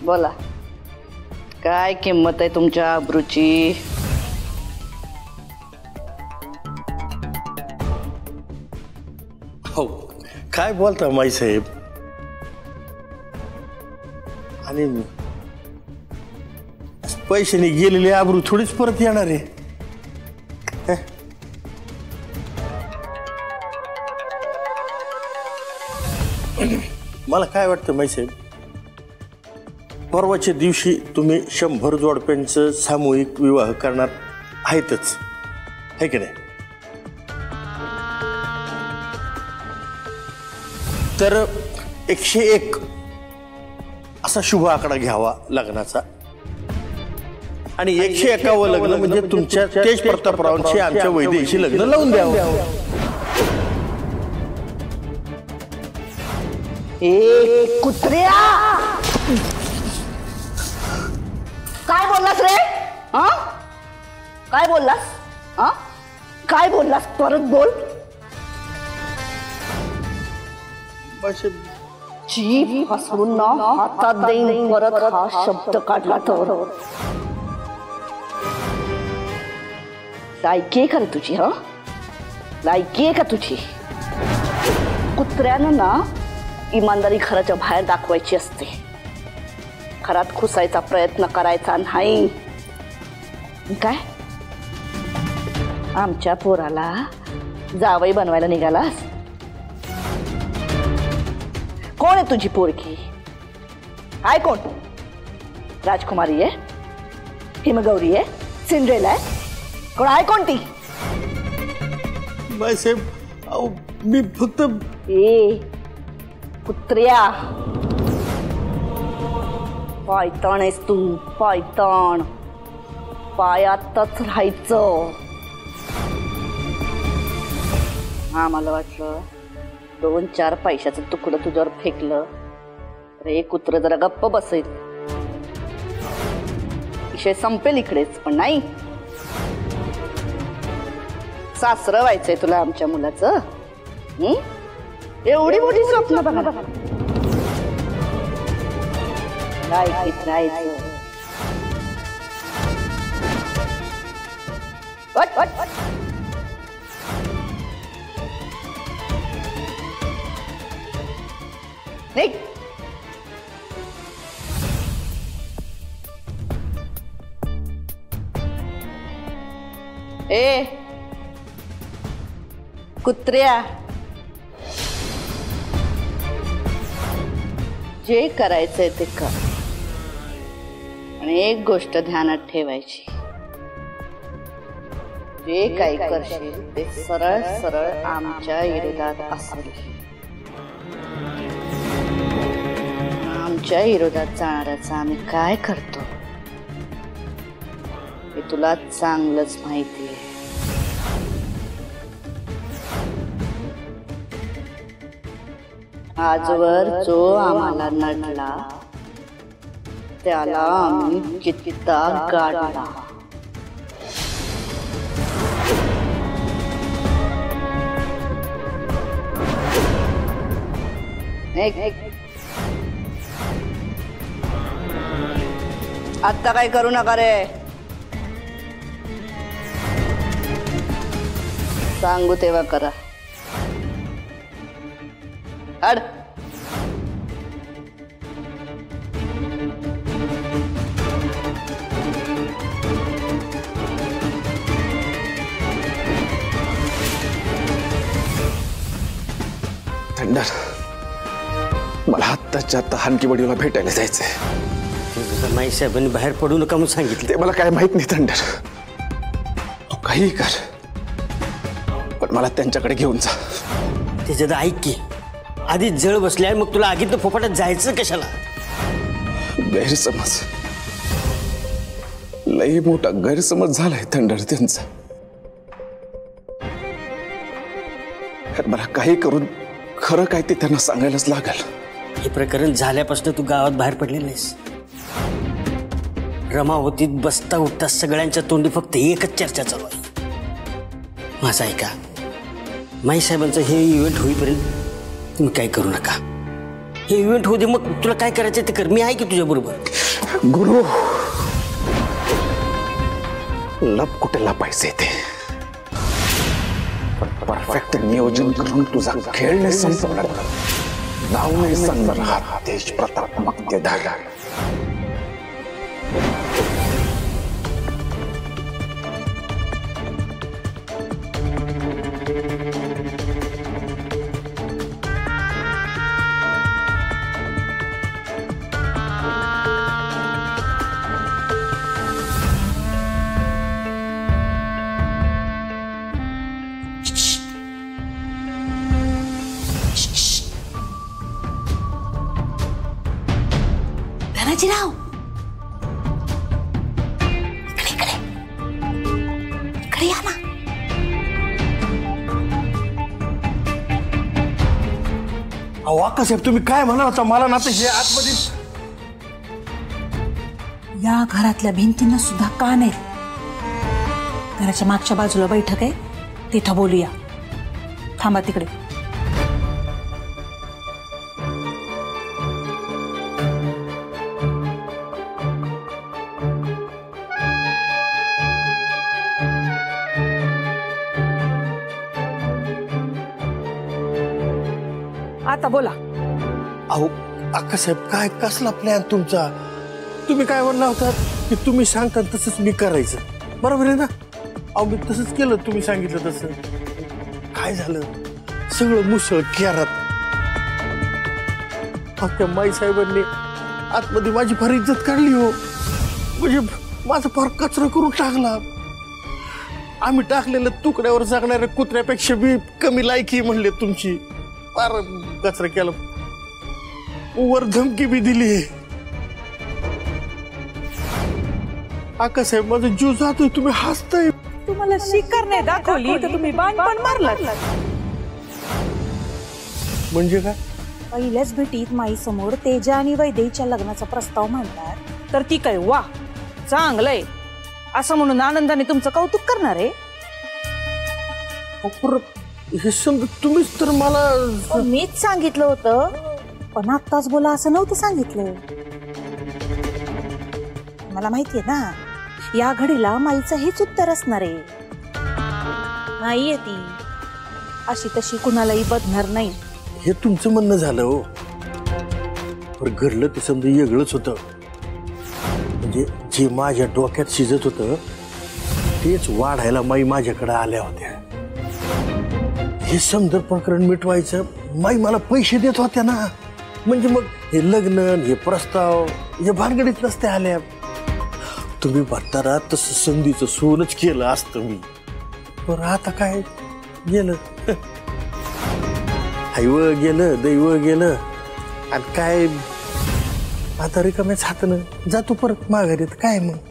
बोला, काय किंमत आहे तुमच्या आबरूची? हो, काय बोलता माई साहेब? आणि पैशाने गेलेले आबरू थोडीच परत येणार आहे. मला काय वाटतं माई साहेब, परवाच्या दिवशी तुम्ही 100 जोडप्यांचं सामूहिक विवाह करणार आहेतच, है की नाही? तर 101 असा शुभ आकडा घ्यावा लग्नाचा, आणि 101वं लग्न म्हणजे तुमच्या तेज प्रतापरावांशी आमच्या वैदेहीशी लग्न लावून द्यावं. ए कुत्र्या, काय बोललास रे? काय बोललास? काय बोललास? परत बोल. जीभ हसवून ना हातात देईन परत हा शब्द काढला तर. लायकी आहे का रे तुझी? लायकी आहे का तुझी? कुत्र्यानं ना इमानदारी घराच्या बाहेर दाखवायची असते, घरात घुसायचा प्रयत्न करायचा नाही. काय आमच्या पोराला जावई बनवायला निघालास? कोण आहे तुझी पोरगी? आहे कोण? राजकुमारी आहे, हिमगौरी आहे, सिंड्रेला आहे? कोण आहे? कोणती? साहेब मी फक्त कुत्र्या, पायताण आहेस तू, पायताण. पायातच राहायचं. मला वाटलं 2-4 पैशाचं तुकडं तुझ्यावर फेकलं तर एक कुत्र जरा गप्प बसेल, विषय संपेल इकडेच. पण नाही, सासरं व्हायचंय तुला आमच्या मुलाचं. एवढी मोठी स्वप्न बघा. लायकीत राहायचं. ए कुत्र्या, जे करायचंय ते कर, आणि एक गोष्ट ध्यानात ठेवायची, जे काही करशील ते सरळ सरळ आमच्या विरोधात असेल. आमच्या विरोधात जाणाऱ्याचं आम्ही काय करतो हे तुला चांगलंच माहिती आहे. आजवर जो आम्हाला नडला त्याला आम्ही कितीदा गाडला. आता काय करू नका रे, सांगू तेव्हा करा. हड. थंडर, मला आत्ताच्या आत्ता हानकीवाडीला भेटायला जायचंय. माई साहेबांनी बाहेर पडू नका म्हणून सांगितलं. ते मला काय माहित नाही थंडर, तू काही कर, पण मला त्यांच्याकडे घेऊन जा. त्याच्यात ऐक की, आधीच जळ बसल्या, मग तुला आगीत फोपाटात जायचं कशाला? गैरसमज, लई मोठा गैरसमज झालाय थंडर त्यांचा. मला काही करून खरं काय ते त्यांना सांगायलाच लागल. हे प्रकरण झाल्यापासून तू गावात बाहेर पडले नाहीस. रमावतीत बसता उठता सगळ्यांच्या तोंडी फक्त एकच चर्चा चालू आहे. माझं ऐका, माई साहेबांचं हे इव्हेंट होईपर्यंत तुम्ही काही करू नका. हे इव्हेंट होऊ दे, मग तुला काय करायचं ते कर, मी आहे की तुझ्या बरोबर. गुरु, लप कुठे लपायचे ते, परफेक्ट नियोजन करून तुझा खेळ नाही संपवणार, नाव नाही सांगणार हा तेज प्रताप मक्तेदार. धनाजीराव, इकडे इकडे या ना. अहो अक्कासाहेब, तुम्ही काय म्हणा होता मला ना, तर हे आतमध्ये या घरातल्या भिंतींना सुद्धा कान आहेत. घराच्या मागच्या बाजूला बैठक आहे, तिथं बोलूया. थांबा तिकडे. आता बोला. अहो अक्कासाहेब, काय कसला प्लॅन तुमचा? तुम्ही काय म्हणला होता की तुम्ही सांगता तसंच मी करायचं, बरोबर आहे ना? अहो मी तसंच केलं, तुम्ही सांगितलं तसं. काय झालं, सगळं मुसळ केरात. त्या माई साहेबांनी आतमध्ये माझी फार इज्जत काढली हो, म्हणजे माझा फार कचरा करून टाकला. आम्ही टाकलेलं तुकड्यावर जगणाऱ्या कुत्र्यापेक्षा बी कमी लायकी म्हणले तुमची. फार कचरा केला, वर धमकी बी दिली. आकासाहेब, माझा जीव जातोय, तुम्ही हसताय. तुम्हाला शिकार नाही दाखवली तर तुम्ही बाणपण मारलात. म्हणजे काय? पहिल्याच भेटीत माई समोर तेजा आणि वैदेहीच्या लग्नाचा प्रस्ताव मांडणार तर ती काय वा चांगलंय असं म्हणून आनंदाने तुमचं कौतुक करणार आहे. हे समजा तुम्हीच तर मला. मीच सांगितलं होतं, पण आत्ताच बोला असं नव्हतं सांगितलं. मला माहितीये ना, या घडीला माईचं हेच उत्तर असणार आहे. नाहीये ती अशी तशी कुणालाही बदणार नाही. हे तुमचं म्हणणं झालं हो, पण घडलं ते समजा वेगळंच होतं. म्हणजे जे माझ्या डोक्यात शिजत होतं तेच वाढायला माई माझ्याकडे आल्या होत्या. हे समजा प्रकरण मिटवायचं, माई मला पैसे देत होत्या ना. म्हणजे मग हे लग्न, हे प्रस्ताव, हे भानगडीत नसते आल्या. तुम्ही म्हणताना तसं संधीचं सोनच केलं असतं मी, पण आता काय गेलं, हैव गेलं, दैव गेलं, आणि काय आता रिकाम्याच हातानं जातो परत माघारी. काय मग